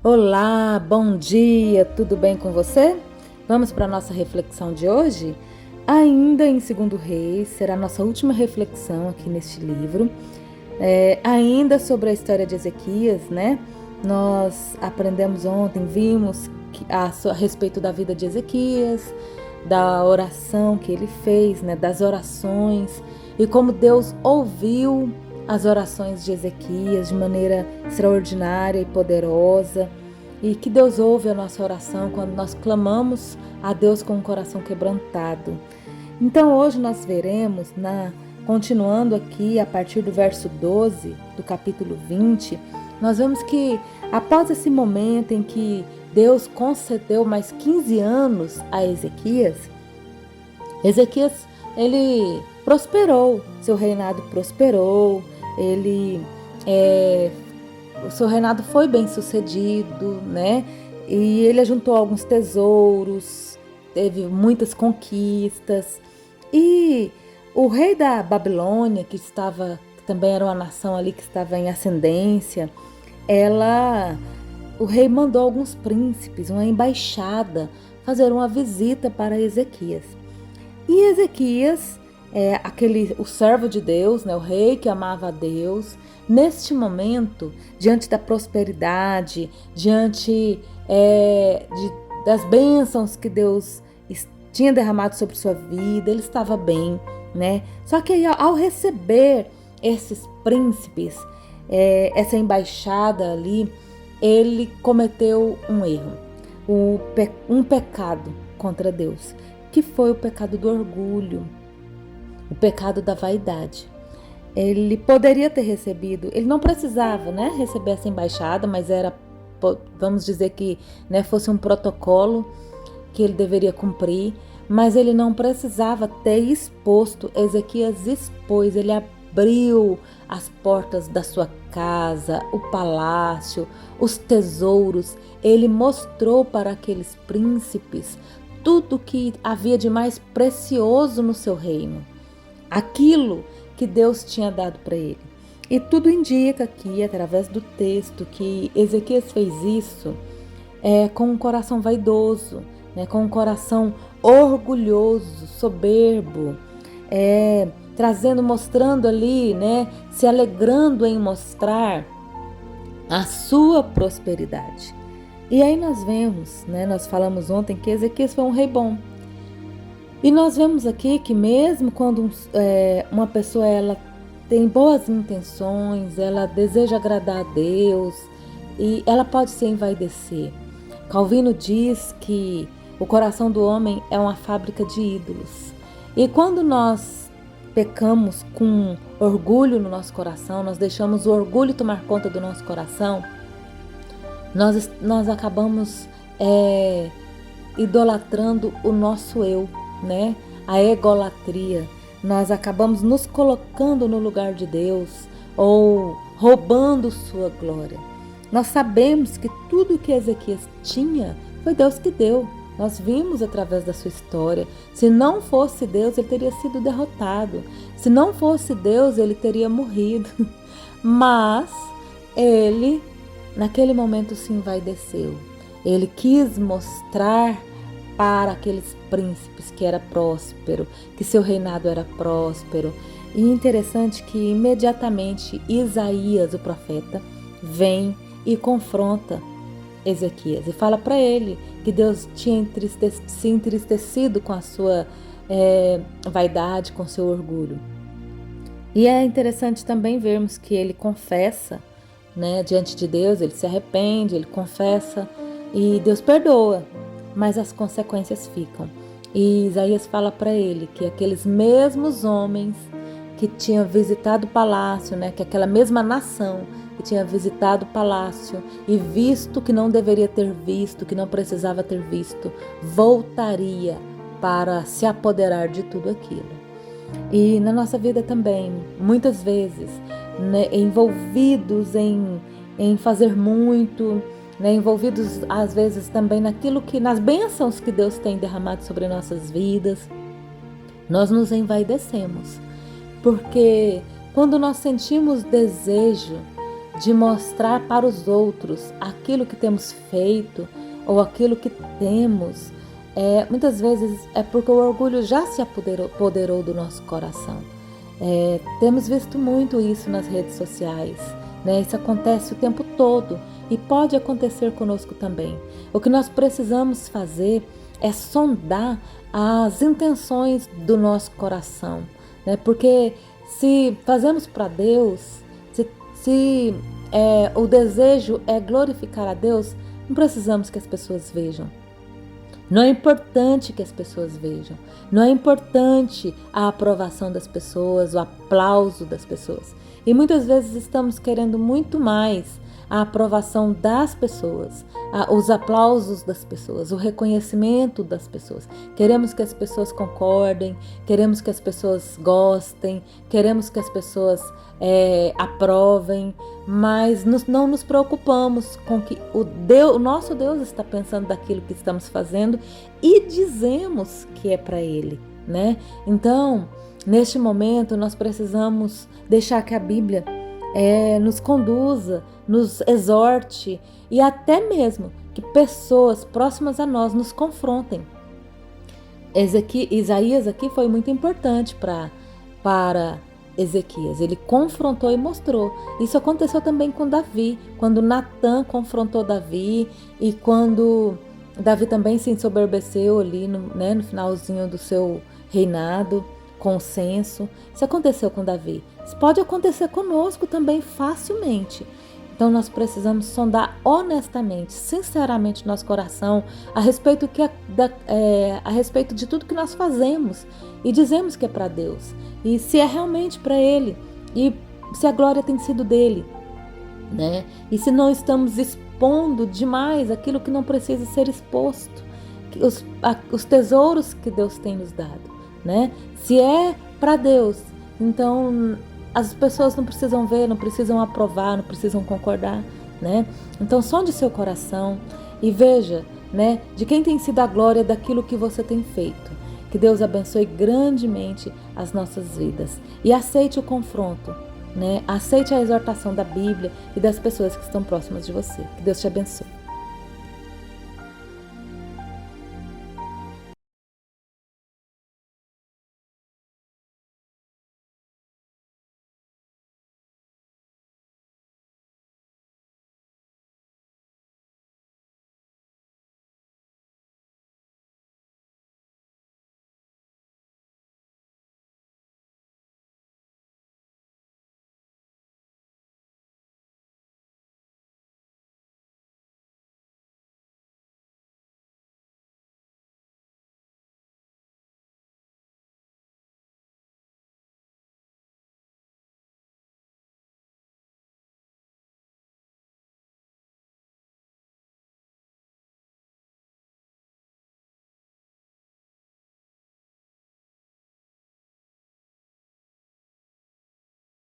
Olá, bom dia, tudo bem com você? Vamos para a nossa reflexão de hoje? Ainda em 2 Reis, será a nossa última reflexão aqui neste livro. Ainda sobre a história de Ezequias, né? Nós aprendemos ontem, vimos a respeito da vida de Ezequias, da oração que ele fez, né? Das orações e como Deus ouviu as orações de Ezequias de maneira extraordinária e poderosa, e que Deus ouve a nossa oração quando nós clamamos a Deus com o coração quebrantado. Então hoje nós veremos, continuando aqui a partir do verso 12 do capítulo 20, nós vemos que após esse momento em que Deus concedeu mais 15 anos a Ezequias, ele prosperou, seu reinado prosperou, o seu reinado foi bem sucedido, né? E ele ajuntou alguns tesouros, teve muitas conquistas. E o rei da Babilônia, que também era uma nação ali que estava em ascendência, o rei mandou alguns príncipes, uma embaixada, fazer uma visita para Ezequias. E Ezequias, o servo de Deus, né, o rei que amava a Deus, neste momento, diante da prosperidade, diante das bênçãos que Deus tinha derramado sobre sua vida, ele estava bem, né? Só que ao receber esses príncipes, essa embaixada ali, ele cometeu um erro, um pecado contra Deus, que foi o pecado do orgulho, o pecado da vaidade. Ele poderia ter recebido, ele não precisava, né, receber essa embaixada, mas vamos dizer que, né, fosse um protocolo que ele deveria cumprir, mas ele não precisava ter exposto. Ezequias expôs, ele abriu as portas da sua casa, o palácio, os tesouros. Ele mostrou para aqueles príncipes tudo que havia de mais precioso no seu reino, aquilo que Deus tinha dado para ele. E tudo indica aqui, através do texto, que Ezequias fez isso com um coração vaidoso, né, com um coração orgulhoso, soberbo, mostrando ali, né, se alegrando em mostrar a sua prosperidade. E aí nós vemos, né, nós falamos ontem que Ezequias foi um rei bom. E nós vemos aqui que mesmo quando uma pessoa ela tem boas intenções, ela deseja agradar a Deus, e ela pode se envaidecer. Calvino diz que o coração do homem é uma fábrica de ídolos. E quando nós pecamos com orgulho no nosso coração, nós deixamos o orgulho tomar conta do nosso coração, nós acabamos idolatrando o nosso eu, né? A egolatria. Nós acabamos nos colocando no lugar de Deus ou roubando sua glória. Nós sabemos que tudo que Ezequias tinha foi Deus que deu. Nós vimos através da sua história. Se não fosse Deus, ele teria sido derrotado. Se não fosse Deus, ele teria morrido. Mas ele, naquele momento, se envaideceu. Ele quis mostrar para aqueles príncipes que era próspero, que seu reinado era próspero. E interessante que imediatamente Isaías, o profeta, vem e confronta Ezequias e fala para ele que Deus tinha se entristecido com a sua vaidade, com seu orgulho. E é interessante também vermos que ele confessa, né, diante de Deus, ele se arrepende, ele confessa e Deus perdoa, mas as consequências ficam. E Isaías fala para ele que aqueles mesmos homens que tinham visitado o palácio, né, que aquela mesma nação que tinha visitado o palácio e visto que não deveria ter visto, que não precisava ter visto, voltaria para se apoderar de tudo aquilo. E na nossa vida também, muitas vezes, né, envolvidos em fazer muito, né, envolvidos às vezes também nas bênçãos que Deus tem derramado sobre nossas vidas, nós nos envaidecemos, porque quando nós sentimos desejo de mostrar para os outros aquilo que temos feito ou aquilo que temos, muitas vezes é porque o orgulho já se apoderou do nosso coração. Temos visto muito isso nas redes sociais, né? Isso acontece o tempo todo e pode acontecer conosco também. O que nós precisamos fazer é sondar as intenções do nosso coração, né? Porque se fazemos para Deus, se o desejo é glorificar a Deus, não precisamos que as pessoas vejam. Não é importante que as pessoas vejam. Não é importante a aprovação das pessoas, o aplauso das pessoas. E muitas vezes estamos querendo muito mais a aprovação das pessoas, os aplausos das pessoas, o reconhecimento das pessoas. Queremos que as pessoas concordem, queremos que as pessoas gostem, queremos que as pessoas aprovem, mas não nos preocupamos com que o nosso Deus está pensando daquilo que estamos fazendo e dizemos que é para Ele, né? Então, neste momento, nós precisamos deixar que a Bíblia nos conduza, nos exorte e até mesmo que pessoas próximas a nós nos confrontem. Isaías aqui foi muito importante para Ezequias. Ele confrontou e mostrou. Isso aconteceu também com Davi, quando Natã confrontou Davi e quando Davi também se ensoberbeceu ali no finalzinho do seu reinado, consenso. Isso aconteceu com Davi. Isso pode acontecer conosco também facilmente. Então nós precisamos sondar honestamente, sinceramente nosso coração a respeito de tudo que nós fazemos e dizemos que é para Deus. E se é realmente para Ele e se a glória tem sido dele, né? E se não estamos expondo demais aquilo que não precisa ser exposto, os tesouros que Deus tem nos dado, né? Se é para Deus, então as pessoas não precisam ver, não precisam aprovar, não precisam concordar, né? Então sonde seu coração e veja, né, de quem tem sido a glória daquilo que você tem feito. Que Deus abençoe grandemente as nossas vidas e aceite o confronto, né? Aceite a exortação da Bíblia e das pessoas que estão próximas de você. Que Deus te abençoe.